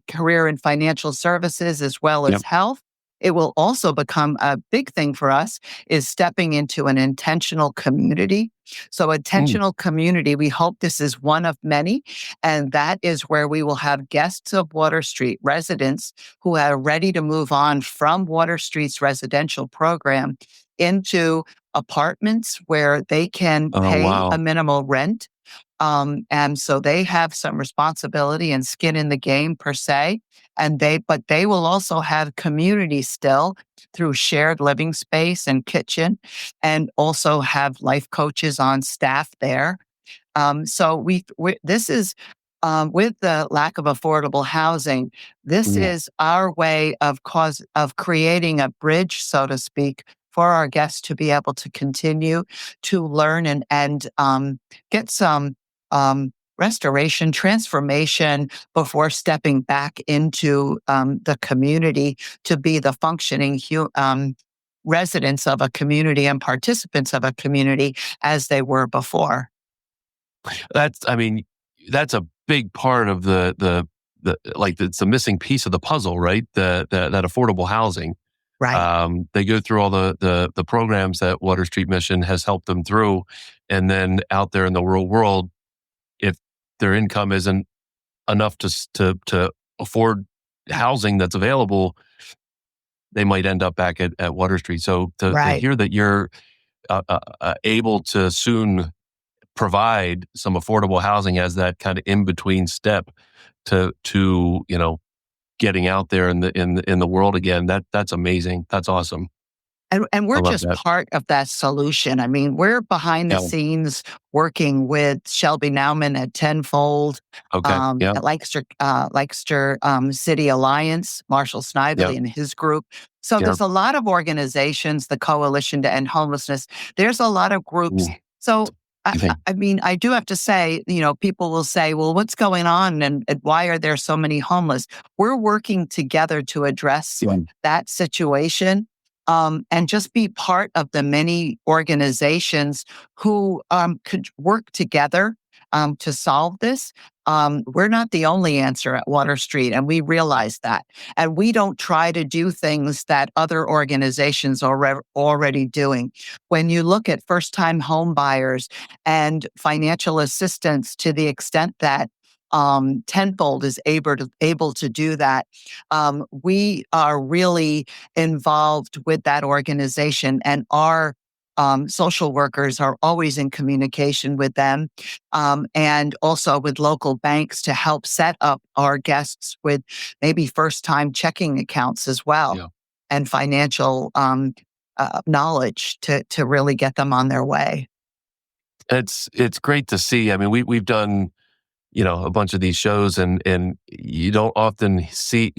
career and financial services, as well as health. It will also become a big thing for us is stepping into an intentional community. So intentional community, we hope this is one of many. And that is where we will have guests of Water Street, residents who are ready to move on from Water Street's residential program into apartments where they can pay a minimal rent. And so they have some responsibility and skin in the game per se. But they will also have community still through shared living space and kitchen, and also have life coaches on staff there. So this is, with the lack of affordable housing, this is our way of creating a bridge, so to speak, for our guests to be able to continue to learn and get some restoration, transformation before stepping back into the community to be the functioning residents of a community and participants of a community as they were before. That's a big part of it's a missing piece of the puzzle, right? That affordable housing. Right. They go through all the programs that Water Street Mission has helped them through, and then out there in the real world, if their income isn't enough to afford housing that's available, they might end up back at Water Street. So to hear that you're able to soon provide some affordable housing as that kind of in between step to getting out there in the world again, that's amazing. That's awesome. And we're just part of that solution. I mean, we're behind the scenes working with Shelby Nauman at Tenfold, at Lancaster City Alliance, Marshall Snively and his group. So there's a lot of organizations, the Coalition to End Homelessness. There's a lot of groups. So I do have to say, people will say, well, what's going on and why are there so many homeless? We're working together to address that situation. And just be part of the many organizations who could work together to solve this. We're not the only answer at Water Street, and we realize that. And we don't try to do things that other organizations are already doing. When you look at first-time home buyers and financial assistance to the extent that Tenfold is able to do that. We are really involved with that organization, and our social workers are always in communication with them, and also with local banks to help set up our guests with maybe first-time checking accounts as well, and financial knowledge to really get them on their way. It's great to see. I mean, we've done a bunch of these shows, and you don't often see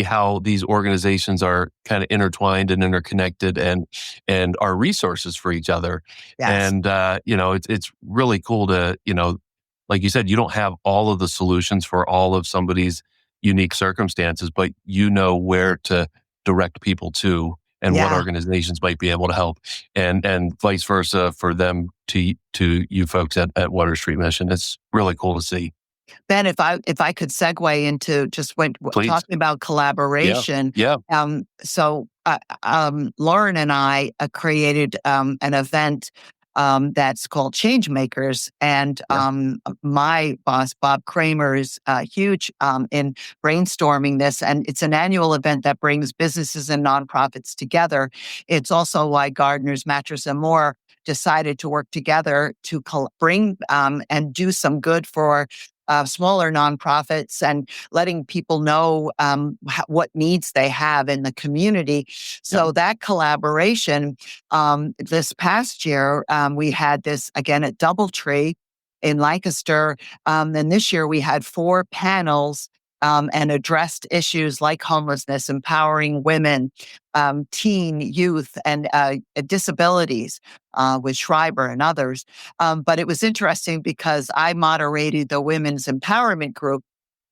how these organizations are kind of intertwined and interconnected and are resources for each other. Yes. And it's really cool to like you said, you don't have all of the solutions for all of somebody's unique circumstances, but you know where to direct people to and what Yeah. organizations might be able to help, and vice versa for them to you folks at Water Street Mission. It's really cool to see. Ben, if I could segue into just when Please. talking about Yeah. collaboration, Yeah. Lauren and I created an event that's called Changemakers, and Yeah. my boss Bob Kramer is huge in brainstorming this, and it's an annual event that brings businesses and nonprofits together. It's also why Gardeners Mattress and More decided to work together to bring and do some good for smaller nonprofits and letting people know what needs they have in the community. Yeah. So that collaboration, this past year, we had this again at Doubletree in Lancaster. And this year we had 4 panels and addressed issues like homelessness, empowering women, teen, youth, and disabilities with Schreiber and others. But it was interesting because I moderated the women's empowerment group,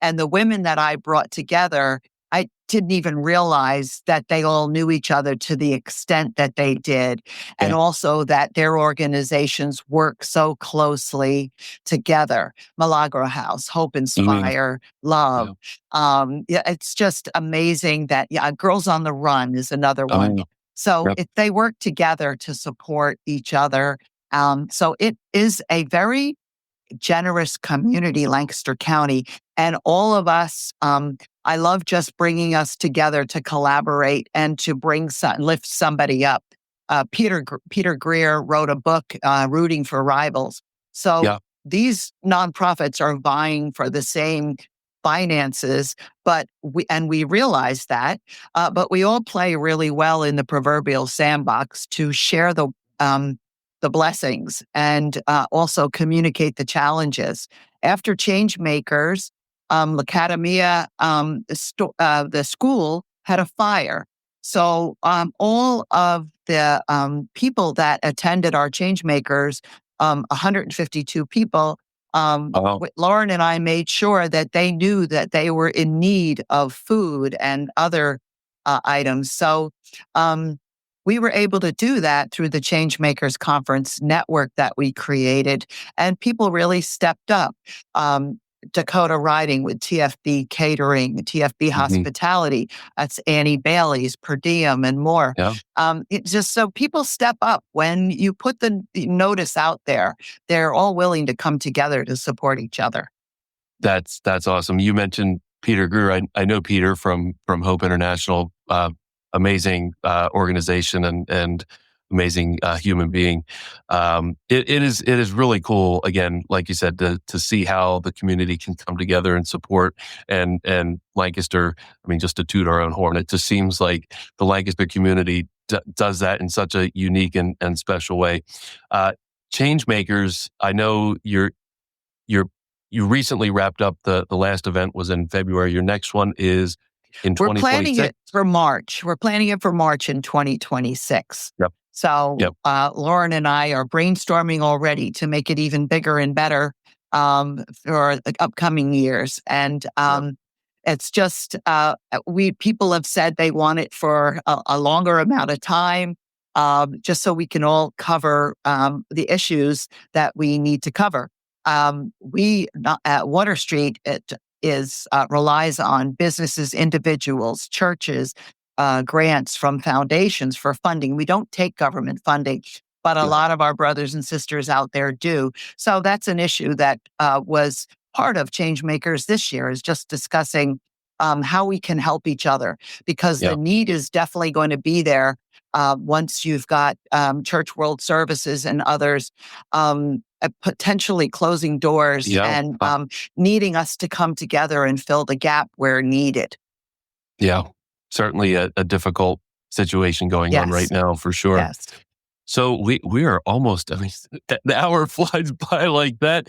and the women that I brought together, I didn't even realize that they all knew each other to the extent that they did. And Yeah. also that their organizations work so closely together. Milagro House, Hope Mm, Inspire, Love. yeah. Yeah, it's just amazing that, yeah, Girls on the Run is another one. Oh, So yep. if they work together to support each other. So it is a very generous community, Lancaster County, and all of us. I love just bringing us together to collaborate and to lift somebody up. Peter Greer wrote a book, Rooting for Rivals. So Yeah. these nonprofits are vying for the same finances, but we realize that, but we all play really well in the proverbial sandbox to share the blessings and also communicate the challenges. After Changemakers, L'Academia, the school had a fire. So all of the people that attended our Changemakers, 152 people, Oh, Lauren and I made sure that they knew that they were in need of food and other items. So we were able to do that through the Changemakers Conference network that we created, and people really stepped up. Dakota Riding with TFB Catering, TFB mhm. Hospitality, that's Annie Bailey's, Per Diem, and more. Yeah. It's just so people step up when you put the notice out there. They're all willing to come together to support each other. That's awesome. You mentioned Peter Greer. I know Peter from Hope International. Amazing organization and amazing human being. It is really cool. Again, like you said, to see how the community can come together and support and Lancaster. I mean, just to toot our own horn, it just seems like the Lancaster community does that in such a unique and special way. Changemakers. I know you're you recently wrapped up the last event was in February. Your next one is in We're planning 2026. it for March. We're planning it for March in 2026. Yep. So Yep. Lauren and I are brainstorming already to make it even bigger and better for the upcoming years. And Yep. it's just people have said they want it for a longer amount of time, just so we can all cover the issues that we need to cover. We at Water Street, it is relies on businesses, individuals, churches, grants from foundations for funding. We don't take government funding, but a Yeah. lot of our brothers and sisters out there do. So that's an issue that was part of Changemakers this year, is just discussing how we can help each other, because the Yeah. need is definitely going to be there once you've got Church World Services and others potentially closing doors Yeah. and needing us to come together and fill the gap where needed. Yeah. Certainly a difficult situation going on right Yes, now for sure. yes. So we are almost. I mean, the hour flies by like that.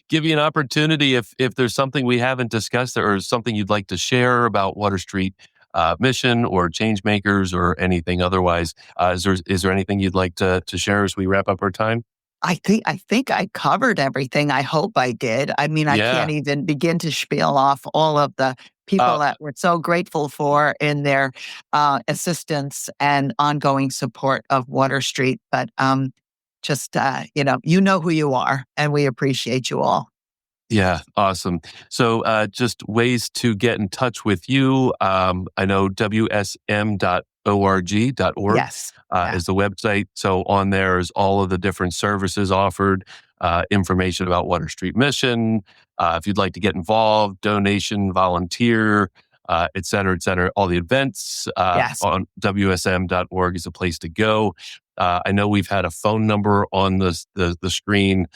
Give you an opportunity if there's something we haven't discussed or something you'd like to share about Water Street mission or Changemakers or anything otherwise. Is there anything you'd like to share as we wrap up our time? I think I covered everything. I hope I did. I mean, I can't Yeah. even begin to spiel off all of the people Uh, that we're so grateful for in their assistance and ongoing support of Water Street. But just you know who you are, and we appreciate you all. yeah, awesome. So just ways to get in touch with you. I know WSM.org Yes. Yeah. is the website. So on there is all of the different services offered, information about Water Street Mission. If you'd like to get involved, donation, volunteer, et cetera, et cetera. All the events Yes. on WSM.org is a place to go. I know we've had a phone number on the screen,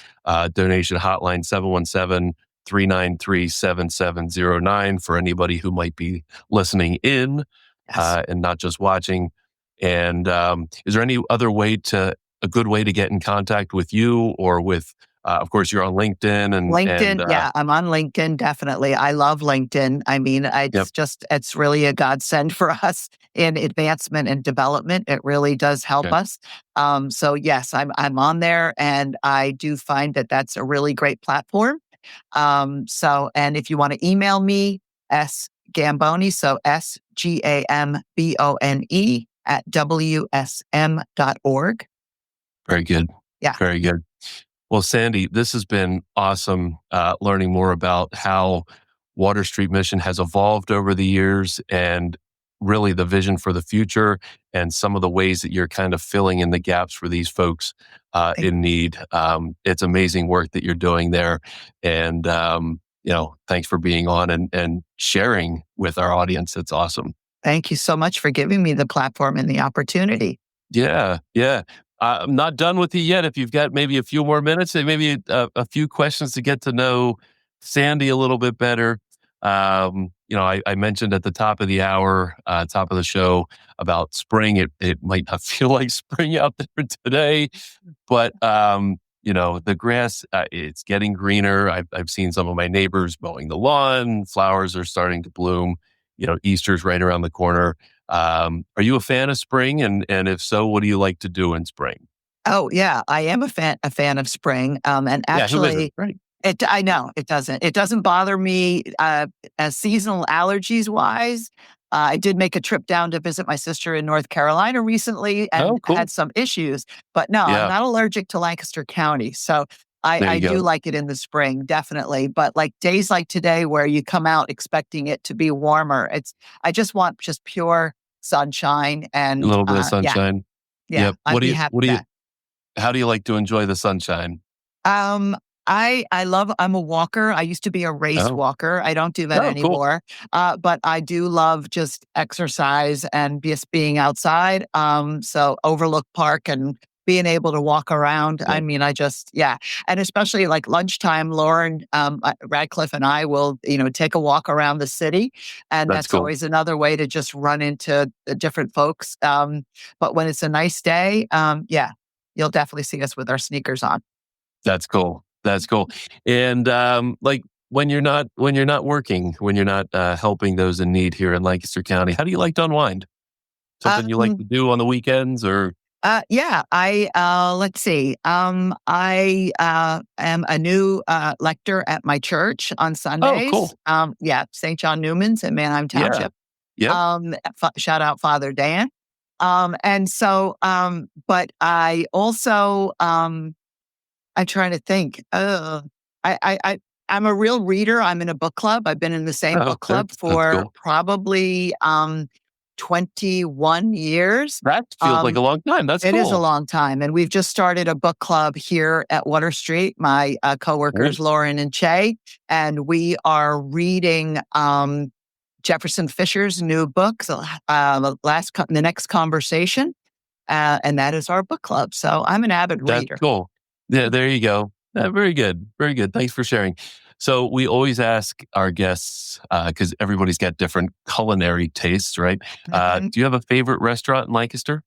donation hotline 717-393-7709 for anybody who might be listening in Yes. and not just watching. And is there any other a good way to get in contact with you or with, of course, you're on LinkedIn and LinkedIn, yeah, I'm on LinkedIn, definitely. I love LinkedIn. I mean, yep, it's really a godsend for us in advancement and development. It really does help okay, us. So yes, I'm on there, and I do find that that's a really great platform. And if you want to email me, S Gambone, so SGAMBONE at WSM.org. very good, Yeah. very good. Well, Sandy, this has been awesome learning more about how Water Street Mission has evolved over the years and really the vision for the future and some of the ways that you're kind of filling in the gaps for these folks in need. It's amazing work that you're doing there. And, thanks for being on and sharing with our audience. It's awesome. Thank you so much for giving me the platform and the opportunity. Yeah, yeah. I'm not done with you yet. If you've got maybe a few more minutes and maybe a few questions to get to know Sandy a little bit better. I mentioned at the top of the hour, top of the show about spring. It might not feel like spring out there today, but the grass, it's getting greener. I've seen some of my neighbors mowing the lawn. Flowers are starting to bloom. Easter's right around the corner. Are you a fan of spring? And if so, what do you like to do in spring? Oh yeah, I am a fan of spring. And Yeah, who isn't? actually, Right. I know it doesn't bother me as seasonal allergies wise. I did make a trip down to visit my sister in North Carolina recently and Oh, cool. had some issues, but no, I'm Yeah, not allergic to Lancaster County. So I, there I you do go. like it in the spring, definitely. But like days like today where you come out expecting it to be warmer, I just want just pure sunshine A and little bit of yeah, sunshine. yeah, Yep. I'd be happy with that. How do you like to enjoy the sunshine? Um, I'm a walker. I used to be a race Oh, walker. I don't do that oh, cool. anymore. But I do love just exercise and just being outside. So Overlook Park and being able to walk around. I Yeah, mean, yeah. And especially like lunchtime, Lauren, Radcliffe and I will, take a walk around the city. And that's that's cool. always another way to just run into the different folks. But when it's a nice day, yeah, you'll definitely see us with our sneakers on. That's cool. That's cool. And like when you're not working, when you're not helping those in need here in Lancaster County, how do you like to unwind? Something you like Um, to do on the weekends or yeah, let's see. I am a new lector at my church on oh, Sundays. cool. Yeah, St. John Newman's in Manheim Yeah. Township. Yep. Shout out Father Dan. But I also, I'm trying to think. I'm a real reader. I'm in a book club. I've been in the same Oh, book club that's for cool. probably 21 years. That feels like Um, a long time. That's it is a cool. long time. And we've just started a book club here at Water Street, my coworkers, Nice. Lauren and Che, and we are reading Jefferson Fisher's new book, The Next Conversation. And that is our book club. So I'm an avid That's reader. cool. Yeah, there you go. Very good. Very good. Thanks for sharing. So we always ask our guests because everybody's got different culinary tastes, right? Mhm. Do you have a favorite restaurant in Lancaster?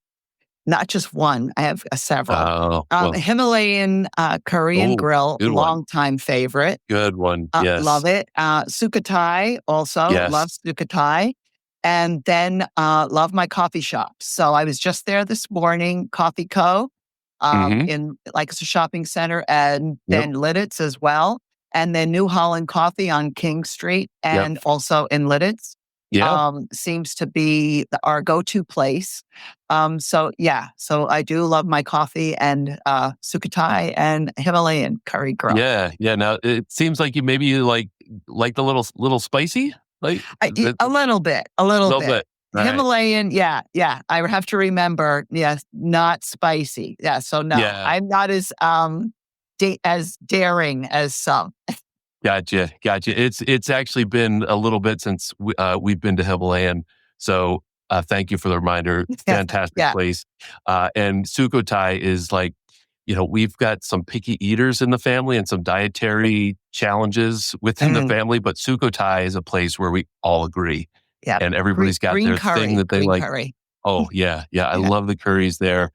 Not just one, I have several. Oh, well, Himalayan Korean oh, grill, good one. longtime favorite. Good one. Love Yes. it. Sukhothai, also love Yes. Sukhothai. And then love my coffee shop. So I was just there this morning, Coffee Co. Hmm. in Lancaster Shopping Center, and Yep. then Lidditz as well. And then New Holland Coffee on King Street Yep. and also in Lidditz Yeah. seems to be our go-to place. So I do love my coffee and Sukhothai and Himalayan curry grub. Yeah. Yeah. Now it seems like you like the little spicy, like that A little bit, a little little bit. bit. All right. Himalayan, yeah, yeah. I have to remember, yes, not spicy. Yeah, so no, Yeah. I'm not as daring as some. Gotcha. Gotcha. It's actually been a little bit since we've been to Himalayan. So thank you for the reminder. Yeah, Fantastic yeah. place. And Sukhothai is like, we've got some picky eaters in the family and some dietary challenges within the Mm, family, but Sukhothai is a place where we all agree. yeah. And everybody's got Green their thing curry, that they green like. curry. Oh yeah, yeah. I Yeah, love the curries there.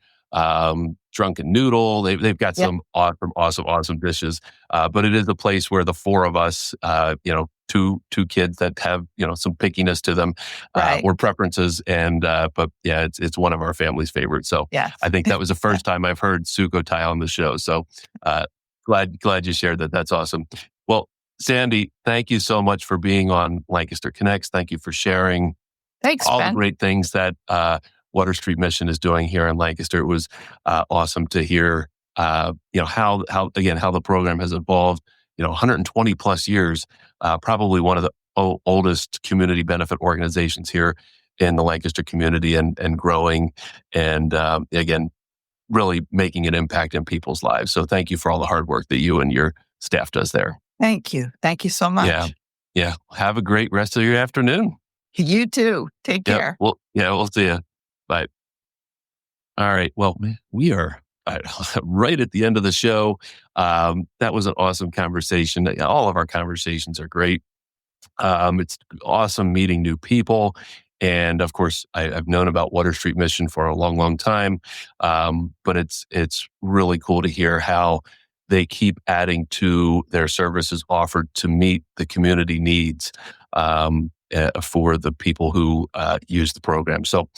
Drunken Noodle. They've got yeah, some awesome dishes. But it is a place where the four of us, two kids that have some pickiness to them, right. or preferences, and but yeah, it's one of our family's favorites. So Yes. I think that was the first time I've heard Sukhothai on the show. So uh, glad you shared that. That's awesome. Well, Sandy, thank you so much for being on Lancaster Connects. Thank you for sharing Thanks, all the Ben. great things that Water Street Mission is doing here in Lancaster. It was awesome to hear, how the program has evolved. 120 plus years, probably one of the oldest community benefit organizations here in the Lancaster community, and growing, and again, really making an impact in people's lives. So thank you for all the hard work that you and your staff does there. Thank you. Thank you so Yeah, much. yeah. Have a great rest of your afternoon. You too. Take Yep. care. Well, yeah, we'll see you. Bye. All right. Well, man, we are right at the end of the show. That was an awesome conversation. All of our conversations are great. It's awesome meeting new people. And of course, I've known about Water Street Mission for a long time. But it's really cool to hear how they keep adding to their services offered to meet the community needs, for the people who use the program. So,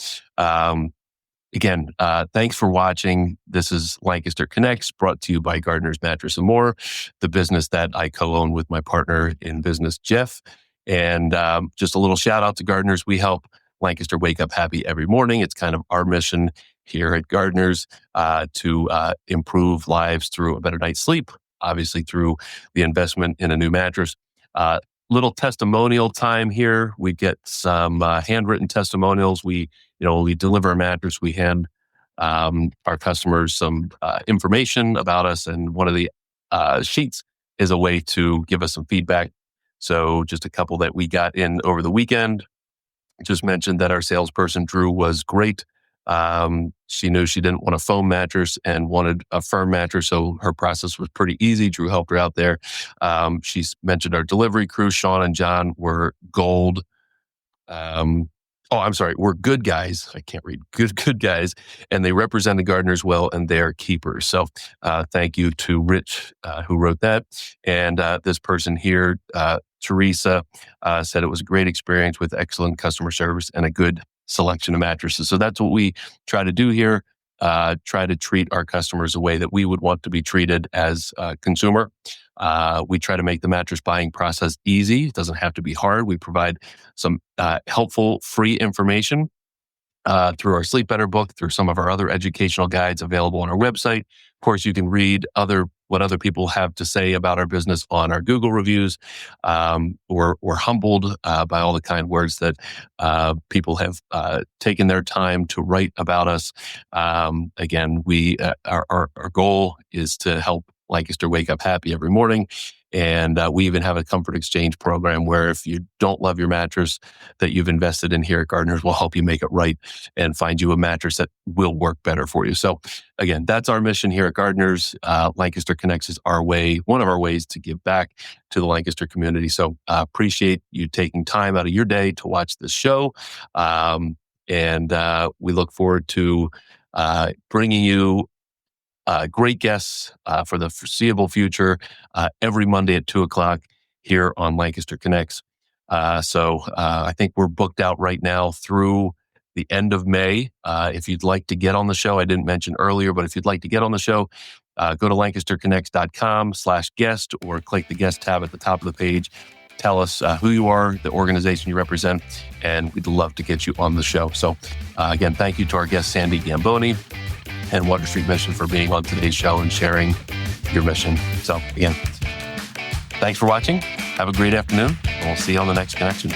again, thanks for watching. This is Lancaster Connects, brought to you by Gardner's Mattress and More, the business that I co-own with my partner in business, Jeff. And just a little shout out to Gardner's. We help Lancaster wake up happy every morning. It's kind of our mission here at Gardner's, to improve lives through a better night's sleep, obviously through the investment in a new mattress. Little testimonial time here. We get some handwritten testimonials. We deliver a mattress. We hand our customers some information about us, and one of the sheets is a way to give us some feedback. So just a couple that we got in over the weekend. Just mentioned that our salesperson, Drew, was great. She knew she didn't want a foam mattress and wanted a firm mattress, so her process was pretty easy. Drew helped her out there. She's mentioned our delivery crew, Sean and John, were gold. I'm sorry, we're good guys. I can't read. Good guys, and they represent the Gardeners well, and they're keepers. So, thank you to Rich, who wrote that, and this person here, Teresa, said it was a great experience with excellent customer service and a good selection of mattresses. So that's what we try to do here. Try to treat our customers the way that we would want to be treated as a consumer. We try to make the mattress buying process easy. It doesn't have to be hard. We provide some helpful free information through our Sleep Better book, through some of our other educational guides available on our website. Of course, you can read what other people have to say about our business on our Google reviews. We're humbled by all the kind words that people have taken their time to write about us. Again, our goal is to help Lancaster wake up happy every morning. And we even have a comfort exchange program where if you don't love your mattress that you've invested in here at Gardner's, we'll help you make it right and find you a mattress that will work better for you. So again, that's our mission here at Gardner's. Lancaster Connects is one of our ways to give back to the Lancaster community. So appreciate you taking time out of your day to watch this show. And we look forward to bringing you great guests for the foreseeable future every Monday at 2:00 here on Lancaster Connects. So I think we're booked out right now through the end of May. If you'd like to get on the show, I didn't mention earlier, but if you'd like to get on the show, go to lancasterconnects.com/guest or click the guest tab at the top of the page. Tell us who you are, the organization you represent, and we'd love to get you on the show. So again, thank you to our guest, Sandy Gambone and Water Street Mission for being on today's show and sharing your mission. So again, thanks for watching. Have a great afternoon, and we'll see you on the next connection.